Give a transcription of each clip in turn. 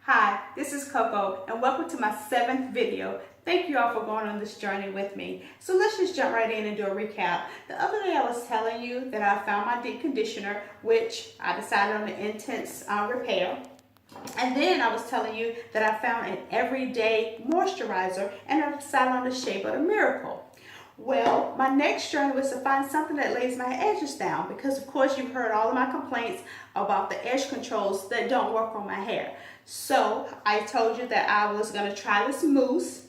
Hi, this is Coco and welcome to my 7th video. Thank you all for going on this journey with me. So let's just jump right in and do a recap. The other day I was telling you that I found my deep conditioner, which I decided on the intense repair. And then I was telling you that I found an everyday moisturizer and I decided on the Shea Butter Miracle. Well, my next journey was to find something that lays my edges down because of course you've heard all of my complaints about the edge controls that don't work on my hair. So I told you that I was going to try this mousse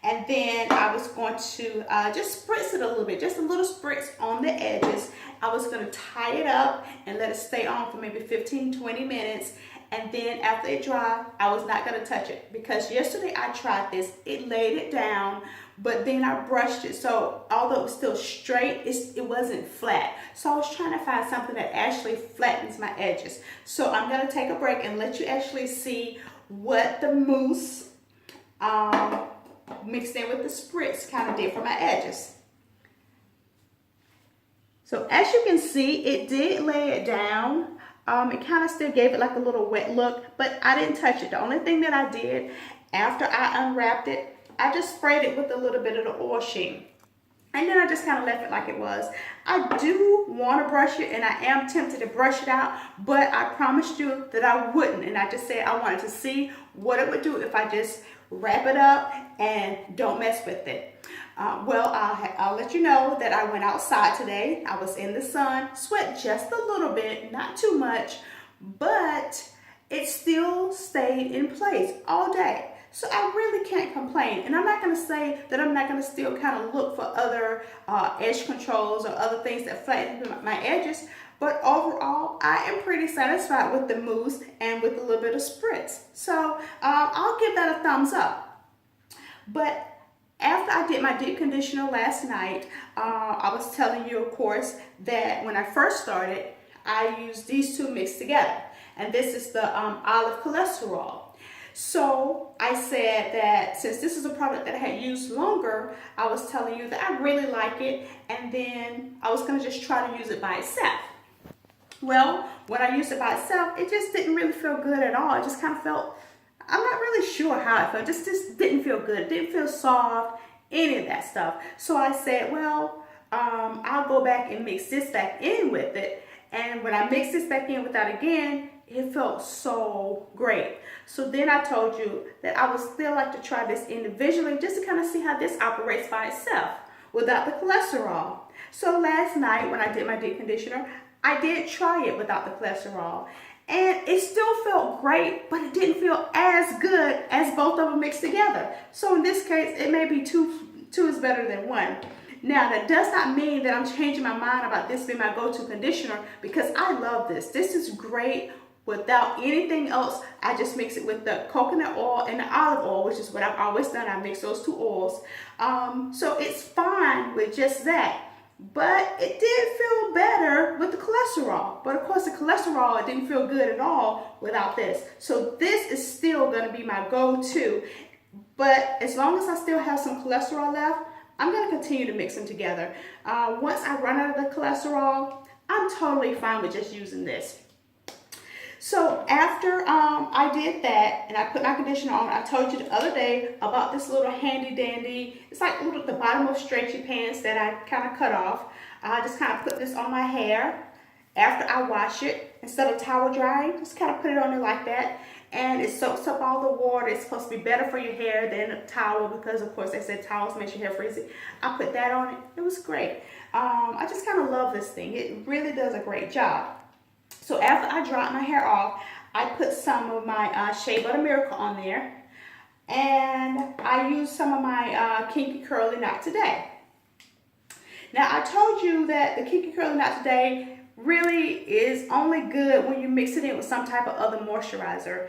and then I was going to just spritz it a little bit, just a little spritz on the edges. I was going to tie it up and let it stay on for maybe 15-20 minutes. And then after it dried, I was not going to touch it because yesterday I tried this. It laid it down, but then I brushed it. So although it was still straight, it wasn't flat. So I was trying to find something that actually flattens my edges. So I'm going to take a break and let you actually see what the mousse mixed in with the spritz kind of did for my edges. So as you can see, it did lay it down. It kind of still gave it like a little wet look, but I didn't touch it. The only thing that I did after I unwrapped it, I just sprayed it with a little bit of the oil sheen. And then I just kind of left it like it was. I do want to brush it and I am tempted to brush it out, but I promised you that I wouldn't. And I just said I wanted to see what it would do if I just wrap it up and don't mess with it. Well, I'll let you know that I went outside today. I was in the sun, sweat just a little bit, not too much, but it still stayed in place all day. So I really can't complain. And I'm not going to say that I'm not going to still kind of look for other edge controls or other things that flatten my edges. But overall, I am pretty satisfied with the mousse and with a little bit of spritz. So I'll give that a thumbs up. But after I did my deep conditioner last night, I was telling you, of course, that when I first started, I used these two mixed together. And this is the olive cholesterol. So I said that since this is a product that I had used longer, I was telling you that I really like it. And then I was going to just try to use it by itself. Well, when I used it by itself, it just didn't really feel good at all. It just kind of felt, I'm not really sure how it felt. It just didn't feel good. It didn't feel soft, any of that stuff. So I said, well, I'll go back and mix this back in with it. And when I mixed this back in with that again, it felt so great. So then I told you that I would still like to try this individually just to kind of see how this operates by itself without the cholesterol. So last night when I did my deep conditioner, I did try it without the cholesterol. And it still felt great, but it didn't feel as good as both of them mixed together. So in this case, it may be two is better than one. Now, that does not mean that I'm changing my mind about this being my go-to conditioner because I love this. This is great without anything else. I just mix it with the coconut oil and the olive oil, which is what I've always done. I mix those two oils. So it's fine with just that. But it did feel better with the cholesterol. But of course, the cholesterol, it didn't feel good at all without this. So this is still going to be my go-to. But as long as I still have some cholesterol left, I'm going to continue to mix them together. Once I run out of the cholesterol, I'm totally fine with just using this. So after I did that and I put my conditioner on, I told you the other day about this little handy dandy, it's like the bottom of stretchy pants that I kind of cut off. I just kind of put this on my hair after I wash it. Instead of towel drying, just kind of put it on there like that. And it soaks up all the water. It's supposed to be better for your hair than a towel because, of course, they said towels make your hair frizzy. I put that on it. It was great. I just kind of love this thing. It really does a great job. So after I dried my hair off, I put some of my Shea Butter Miracle on there. And I used some of my Kinky Curly Knot Today. Now, I told you that the Kinky Curly Knot Today really is only good when you mix it in with some type of other moisturizer.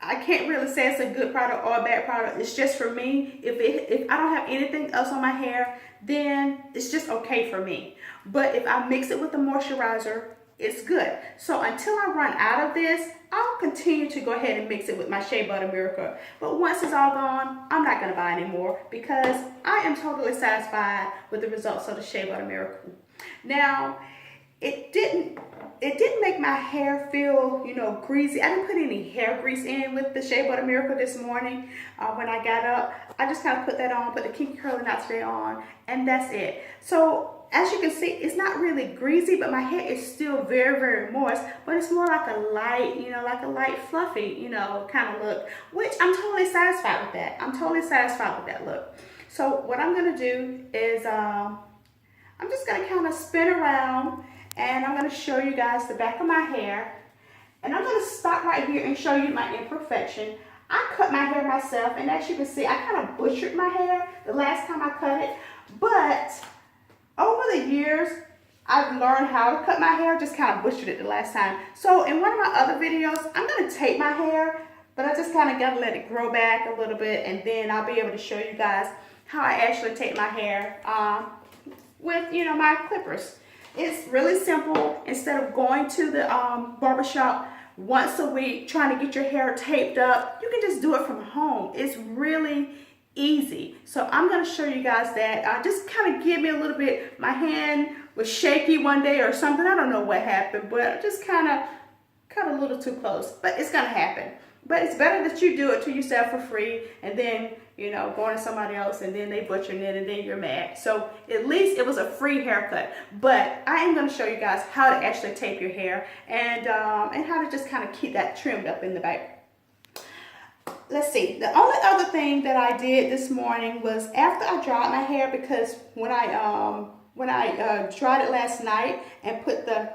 I can't really say it's a good product or a bad product. It's just for me. If I don't have anything else on my hair, then it's just okay for me. But if I mix it with the moisturizer, it's good. So until I run out of this, I'll continue to go ahead and mix it with my Shea Butter Miracle. But once it's all gone, I'm not going to buy any more because I am totally satisfied with the results of the Shea Butter Miracle. Now, it it didn't make my hair feel, you know, greasy. I didn't put any hair grease in with the Shea Butter Miracle this morning when I got up. I just kind of put that on, put the Kinky Curly Knot Today on, and that's it. So as you can see, it's not really greasy, but my hair is still very, very moist, but it's more like a light, you know, like a light fluffy, you know, kind of look, which I'm totally satisfied with that. I'm totally satisfied with that look. So what I'm going to do is I'm just going to kind of spin around, and I'm going to show you guys the back of my hair. And I'm going to stop right here and show you my imperfection. I cut my hair myself, and as you can see, I kind of butchered my hair the last time I cut it. But over the years, I've learned how to cut my hair, just kind of butchered it the last time. So in one of my other videos, I'm going to tape my hair, but I just kind of got to let it grow back a little bit, and then I'll be able to show you guys how I actually tape my hair with, you know, my clippers. It's really simple. Instead of going to the barbershop once a week trying to get your hair taped up, you can just do it from home. It's really easy. So I'm going to show you guys that. Just kind of give me a little bit. My hand was shaky one day or something. I don't know what happened, but I just kind of cut a little too close. But it's going to happen. But it's better that you do it to yourself for free, and then, you know, going to somebody else and then they butchering it and then you're mad. So at least it was a free haircut. But I am going to show you guys how to actually tape your hair and how to just kind of keep that trimmed up in the back. Let's see. The only other thing that I did this morning was after I dried my hair, because when I dried it last night and put the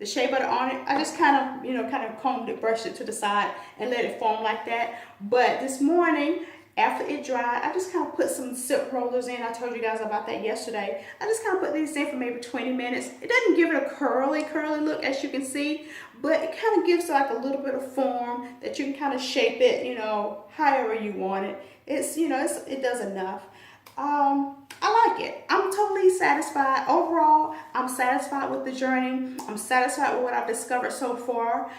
shea butter on it, I just kind of, you know, combed it, brushed it to the side and let it form like that. But this morning, after it dried, I just kind of put some silk rollers in. I told you guys about that yesterday. I just kind of put these in for maybe 20 minutes. It doesn't give it a curly look, as you can see, but it kind of gives like a little bit of form that you can kind of shape it, you know, however you want it. It's, you know, it does enough. I like it. I'm totally satisfied. Overall, I'm satisfied with the journey. I'm satisfied with what I've discovered so far.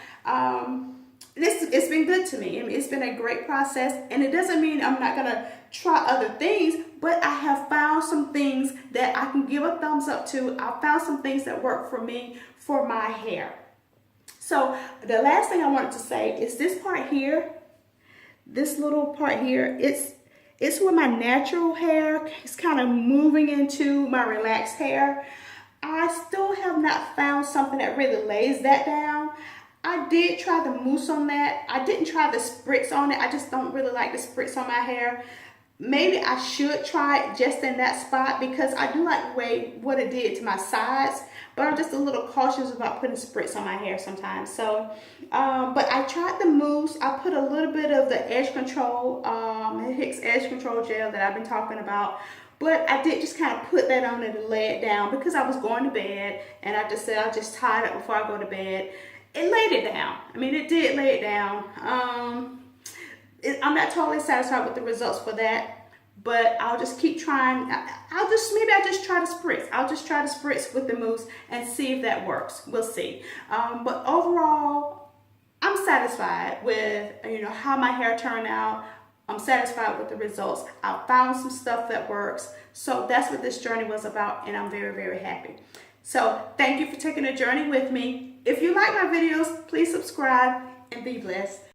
It's been good to me. I mean, it's been a great process, and it doesn't mean I'm not going to try other things, but I have found some things that I can give a thumbs up to. I found some things that work for me for my hair. So the last thing I wanted to say is this part here, this little part here, it's where my natural hair is kind of moving into my relaxed hair. I still have not found something that really lays that down. I did try the mousse on that. I didn't try the spritz on it. I just don't really like the spritz on my hair. Maybe I should try it just in that spot, because I do like the way what it did to my sides, but I'm just a little cautious about putting spritz on my hair sometimes. So, but I tried the mousse. I put a little bit of the edge control, Hicks edge control gel that I've been talking about. But I did just kind of put that on it and lay it down because I was going to bed, and I just said I'll just tie it up before I go to bed. It laid it down. I mean, it did lay it down. I'm not totally satisfied with the results for that, but I'll just keep trying. Maybe I'll just try the spritz. I'll just try the spritz with the mousse and see if that works. We'll see. But overall, I'm satisfied with, you know, how my hair turned out. I'm satisfied with the results. I found some stuff that works. So that's what this journey was about, and I'm very, very happy. So thank you for taking a journey with me. If you like my videos, please subscribe and be blessed.